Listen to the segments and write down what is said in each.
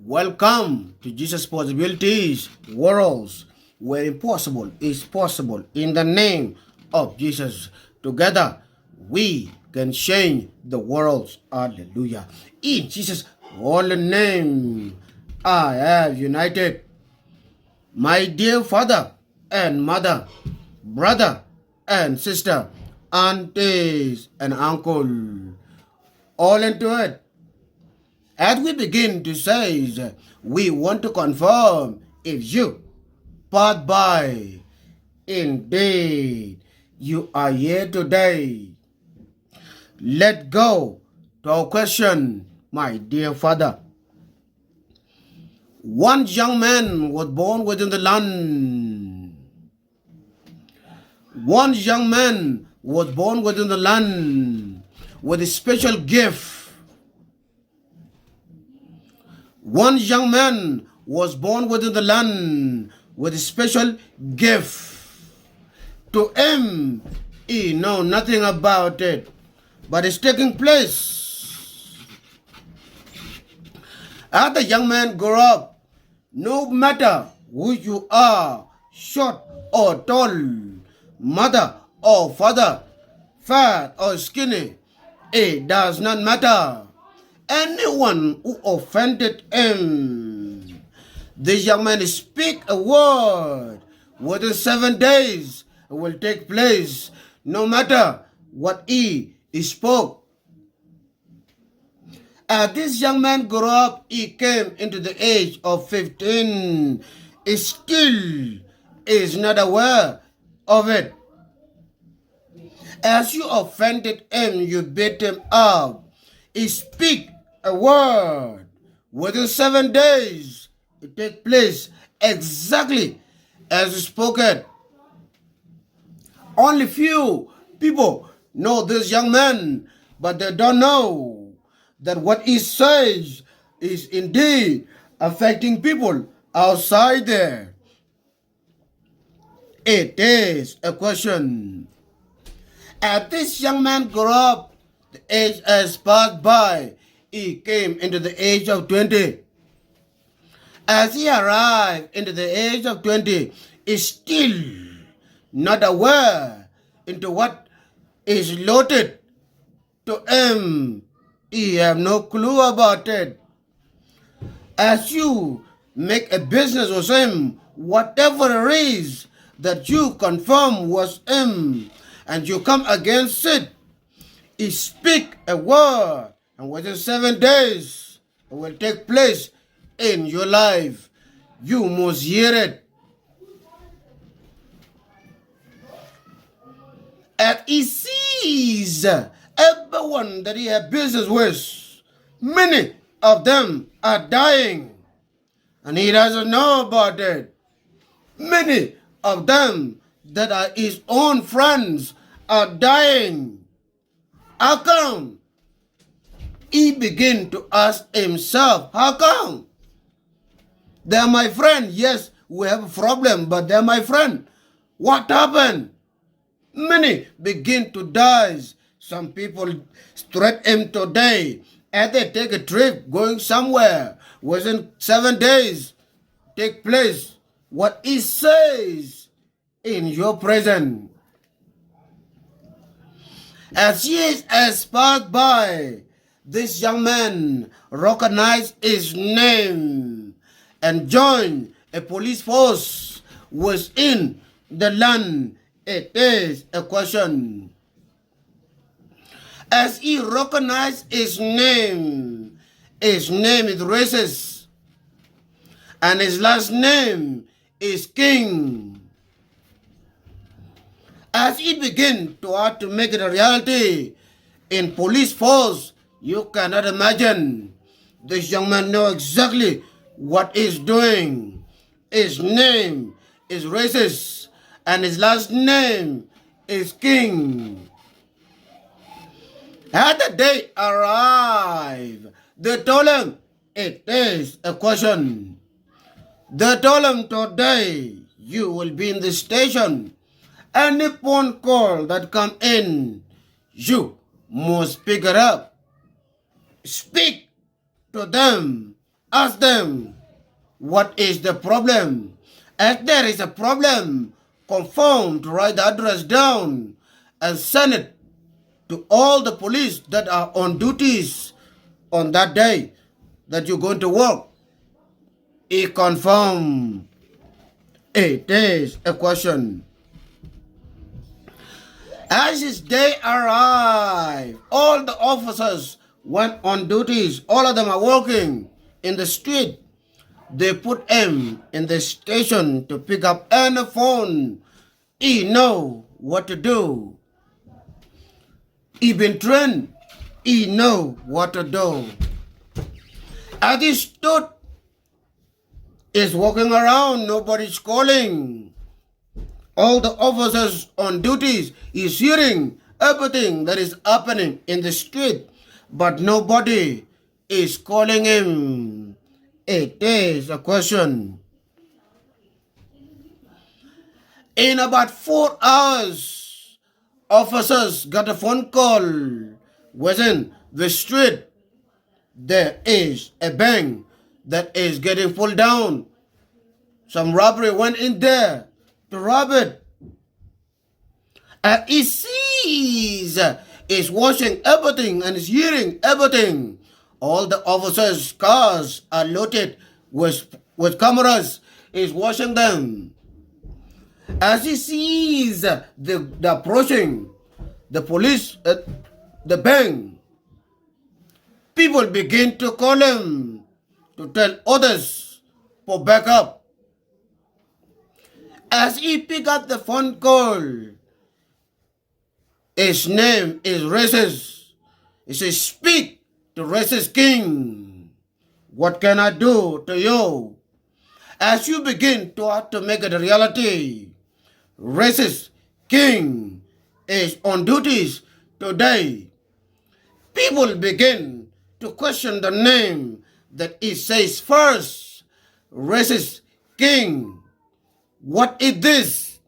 Welcome to Jesus Possibilities Worlds, where impossible is possible. In the name of Jesus, together we can change the world. Hallelujah. In Jesus' holy name, I have united my dear father and mother, brother and sister, aunties and uncle, all into it. As we begin to say, we want to confirm if you pass by, indeed, you are here today. Let go to our question, my dear father. One young man was born within the land. One young man was born within the land with a special gift. One young man was born within the land with a special gift. To him, he knows nothing about it, but it's taking place. As the young man grew up, no matter who you are, short or tall, mother or father, fat or skinny, it does not matter. Anyone who offended him, this young man speak a word, within 7 days it will take place, no matter what he spoke. As this young man grew up, he came into the age of 15. He still is not aware of it. As you offended him, you beat him up. He speak a word. Within 7 days, it take place exactly as spoken. Only few people know this young man, but they don't know that what he says is indeed affecting people outside there. It is a question. As this young man grew up, the age has passed by. He came into the age of 20. As he arrived into the age of 20, is still not aware into what is loaded to him. He have no clue about it. As you make a business with him, whatever it is that you confirm was him, and you come against it, he speak a word, and within 7 days, it will take place in your life. You must hear it. And he sees everyone that he has business with, many of them are dying, and he doesn't know about it. Many of them that are his own friends are dying. How come? He begin to ask himself, how come? They are my friend. Yes, we have a problem, but they are my friend. What happened? Many begin to die. Some people threaten him today, and they take a trip going somewhere. Within 7 days, take place what he says in your presence. As years has passed by, this young man recognized his name and joined a police force within the land. It is a question. As he recognized his name is racist, and his last name is King. As he began to have to make it a reality in police force, you cannot imagine. This young man knows exactly what he's doing. His name is racist, and his last name is King. As the day arrived, they told him it is a question. They told him today you will be in the station. Any phone call that come in, you must pick it up. Speak to them ask them, what is the problem? If there is a problem, confirm to write the address down and send it to all the police that are on duties on that day that you're going to work. He confirmed. It is a question. As his day arrived, all the officers went on duties. All of them are working in the street. They put him in the station to pick up any phone. He know what to do. He been trained. He know what to do. As he stood, he's walking around. Nobody's calling. All the officers on duties is hearing everything that is happening in the street, but nobody is calling him. It is a question. In about 4 hours, officers got a phone call. Within the street, there is a bank that is getting pulled down. Some robbery went in there to rob it. And he sees, is watching everything and is hearing everything. All the officers' cars are loaded with cameras. He's watching them. As he sees the approaching, the police, the bank, people begin to call him to tell others for backup. As he pick up the phone call, his name is Racist. He says, speak to Racist King. What can I do to you? As you begin to have to make it a reality, Racist King is on duties today. People begin to question the name that he says first. Racist King. What is this?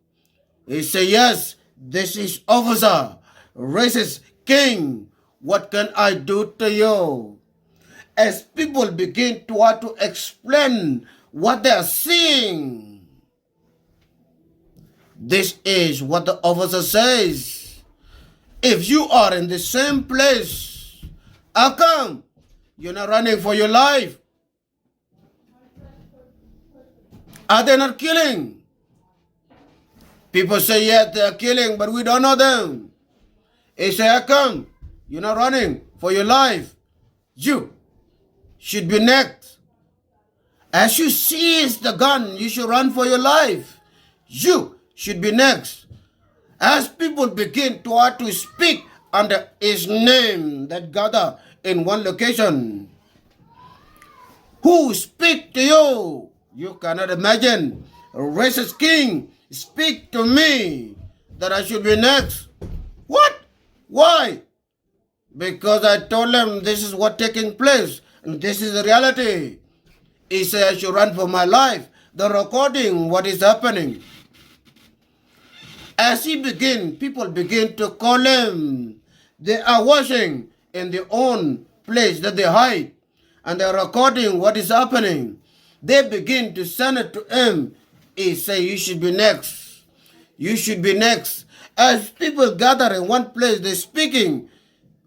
He say, yes, this is officer. Racist King. What can I do to you? As people begin to have to explain what they are seeing, this is what the officer says. If you are in the same place, how come you're not running for your life? Are they not killing? People say, yes, they are killing, but we don't know them. He say, how come you're not running for your life? You should be next. As you seize the gun, you should run for your life. You should be next. As people begin to have to speak under his name that gather in one location, who speak to you? You cannot imagine. Racist King, speak to me that I should be next. What? Why? Because I told them this is what taking place and this is the reality. He said I should run for my life. The recording, what is happening. As he begin, people begin to call him. They are watching in their own place that they hide. And they are recording what is happening. They begin to send it to him. He say, you should be next. You should be next. As people gather in one place, they're speaking.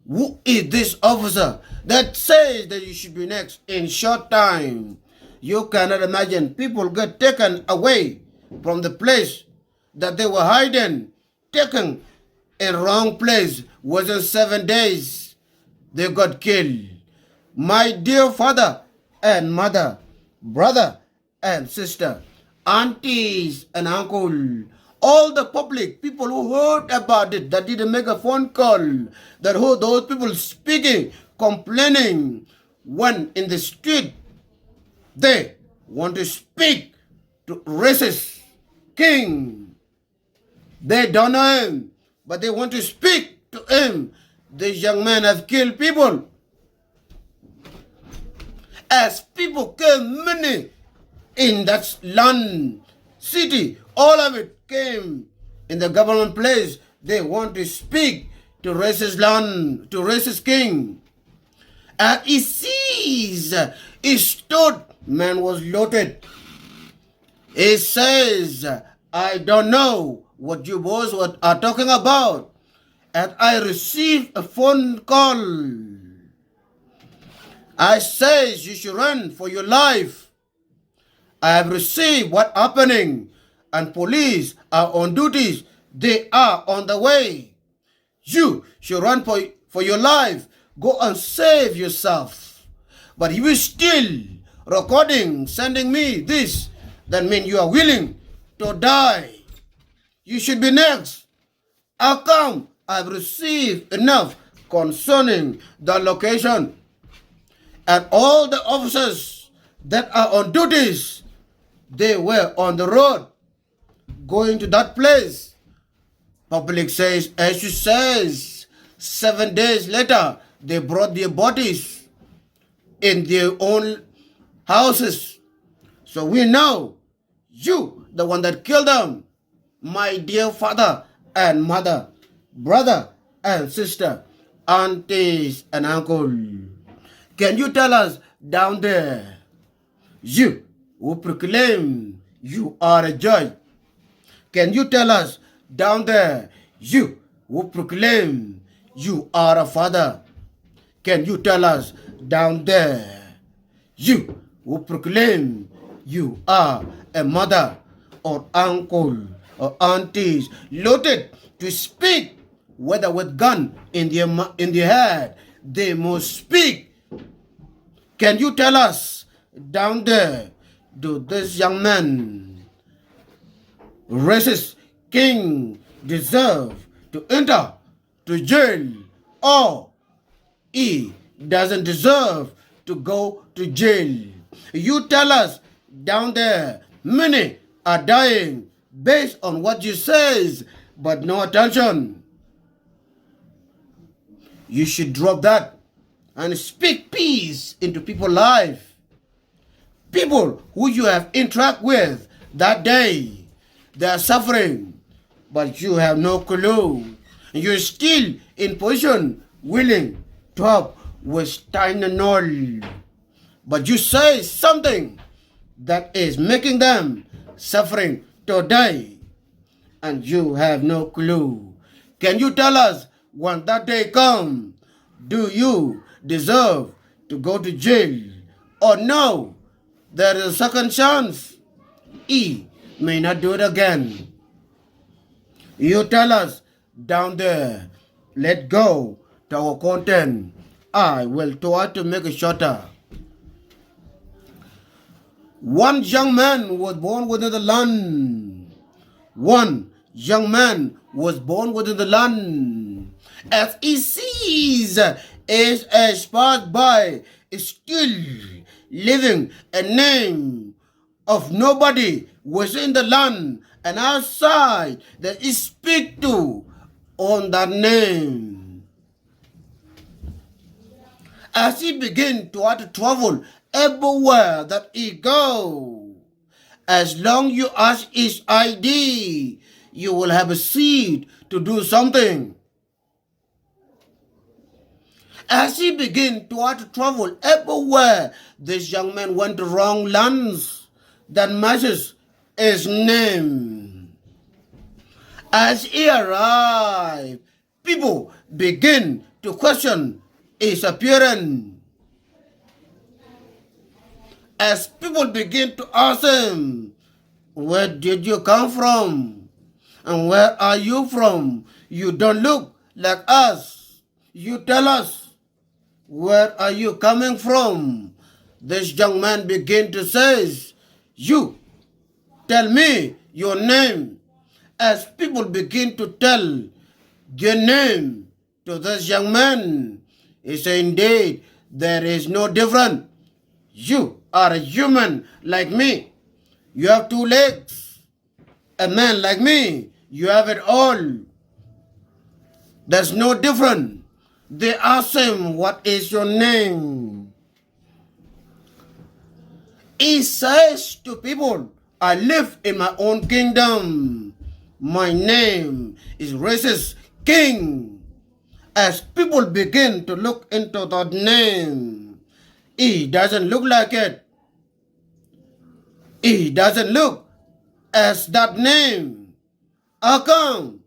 Who is this officer that says that you should be next? In short time, you cannot imagine. People get taken away from the place that they were hiding, taken in wrong place. Within 7 days, they got killed. My dear father and mother, brother and sister, aunties and uncle, all the public, people who heard about it, that didn't make a phone call, that heard those people speaking, complaining, when in the street, they want to speak to Racist King. They don't know him, but they want to speak to him. These young men have killed people. As people came many in that land, city, all of it came in the government place. They want to speak to Racist land, to Racist King. And he sees he stood, man was loaded. He says, I don't know what you boys are talking about. And I received a phone call. I says you should run for your life. I have received what's happening, and police are on duties. They are on the way. You should run for your life. Go and save yourself. But you is still recording, sending me this. That means you are willing to die. You should be next. How come I've received enough concerning the location? And all the officers that are on duties, they were on the road going to that place. Public says, as she says, 7 days later, they brought their bodies in their own houses. So we know you, the one that killed them, my dear father and mother, brother and sister, aunties and uncle. Can you tell us down there, you who proclaim you are a judge? Can you tell us down there, you who proclaim you are a father? Can you tell us down there, you who proclaim you are a mother or uncle or aunties, loaded to speak, whether with gun in their head, they must speak? Can you tell us down there, do this young man, racist king, deserve to enter to jail, or he doesn't deserve to go to jail? You tell us down there. Many are dying based on what you says, but no attention. You should drop that and speak peace into people's life. People who you have interact with that day, they are suffering, but you have no clue. You're still in position, willing to help with tiny knowledge. But you say something that is making them suffering today, and you have no clue. Can you tell us when that day comes, do you deserve to go to jail? Or no, there is a second chance. He may not do it again. You tell us down there. Let's go to our content. I will try to make it shorter. One young man was born within the land. One young man was born within the land. As he sees age as passed by, is still living a name of nobody within the land and outside that he speak to on that name. As he begin to have to travel everywhere that he go, as long you ask his ID, you will have a seat to do something. As he began to have to travel everywhere, this young man went to wrong lands that matches his name. As he arrived, people begin to question his appearance. As people begin to ask him, where did you come from? And where are you from? You don't look like us. You tell us, where are you coming from? This young man began to say, you tell me your name. As people begin to tell their name to this young man, he said, indeed, there is no difference. You are a human like me. You have 2 legs. A man like me, you have it all. There's no difference. They asked him, what is your name? He says to people, I live in my own kingdom. My name is racist king. As people begin to look into that name, He doesn't look like it. He doesn't look as that name. How come?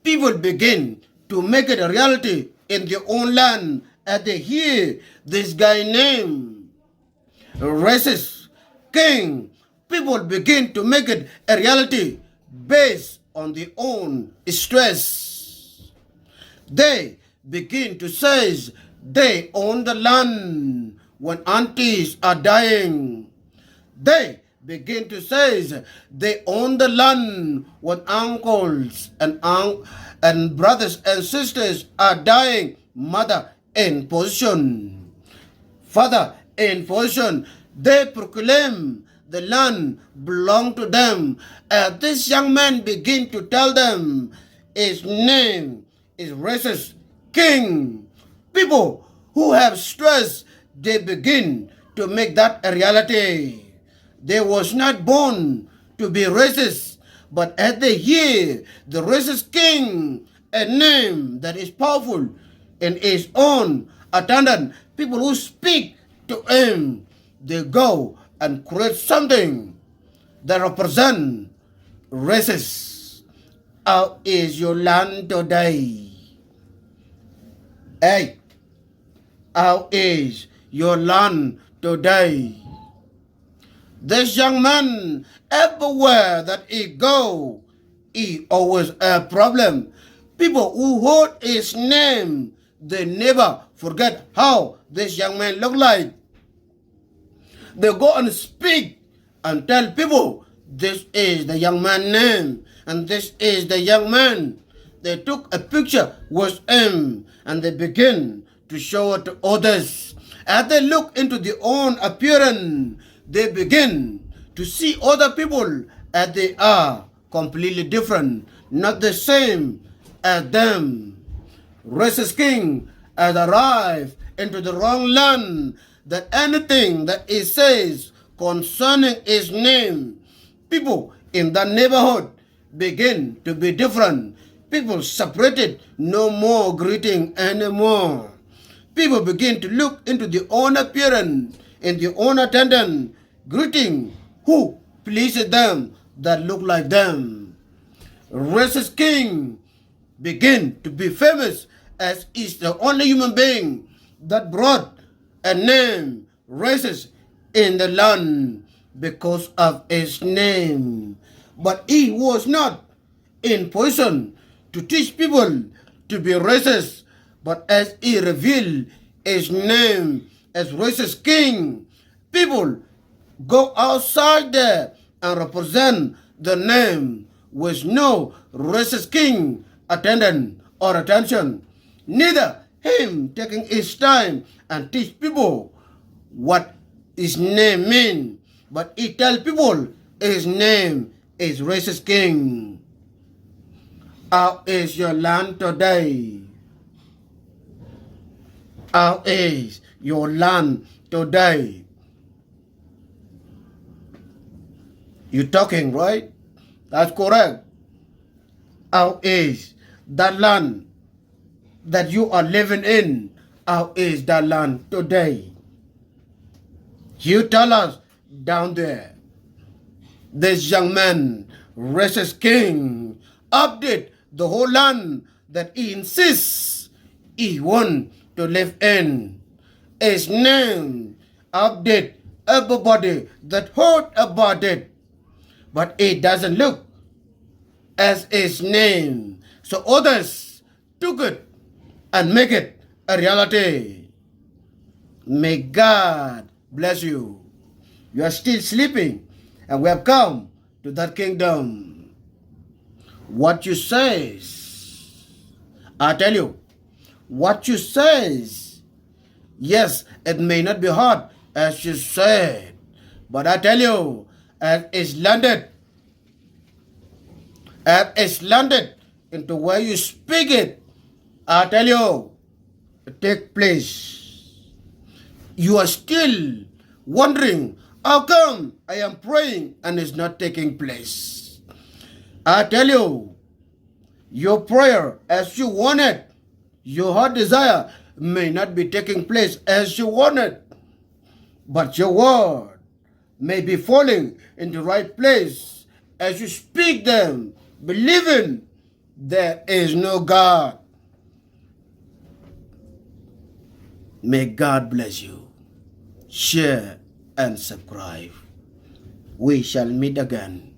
People begin to make it a reality in their own land as they hear this guy name. Racist king. People begin to make it a reality based on their own stress. They begin to say they own the land when aunties are dying. They begin to say they own the land when uncles and brothers and sisters are dying. Mother in position, father in position. They proclaim the land belong to them. As this young man begin to tell them his name is racist king. People who have stress, they begin to make that a reality. They was not born to be racist, but as they hear the racist king, a name that is powerful in his own attendant, people who speak to him, they go and create something that represent racist. How is your land today? Hey, how is your land today? This young man, everywhere that he go, he always a problem. People who hold his name, they never forget how this young man look like. They go and speak and tell people, this is the young man's name, and this is the young man. They took a picture with him, and they begin to show it to others. As they look into their own appearance, they begin to see other people as they are completely different, not the same as them. Racist king has arrived into the wrong land, that anything that he says concerning his name, people in that neighborhood begin to be different. People separated, no more greeting anymore. People begin to look into their own appearance, in their own attendant, greeting who pleases them, that look like them. Racist king begin to be famous as is the only human being that brought a name racist in the land because of his name. But he was not in position to teach people to be racist, but as he revealed his name as racist king, people go outside there and represent the name with no racist king attendant or attention. Neither him taking his time and teach people what his name means, but he tell people his name is racist king. How is your land today? How is your land today? You talking, right? That's correct. How is that land that you are living in? How is that land today? You tell us down there. This young man, racist king, update the whole land that he insists he want to live in. His name, update everybody that heard about it. But it doesn't look as his name. So others took it and make it a reality. May God bless you. You are still sleeping, and we have come to that kingdom. What you says, I tell you, what you says, yes, it may not be hard as you said, but I tell you, as it's landed into where you speak it, I tell you, it take place. You are still wondering, how come I am praying and it's not taking place? I tell you, your prayer as you want it, your heart desire may not be taking place as you want it. but your word may be falling in the right place as you speak them, believing there is no God. May God bless you. Share and subscribe. We shall meet again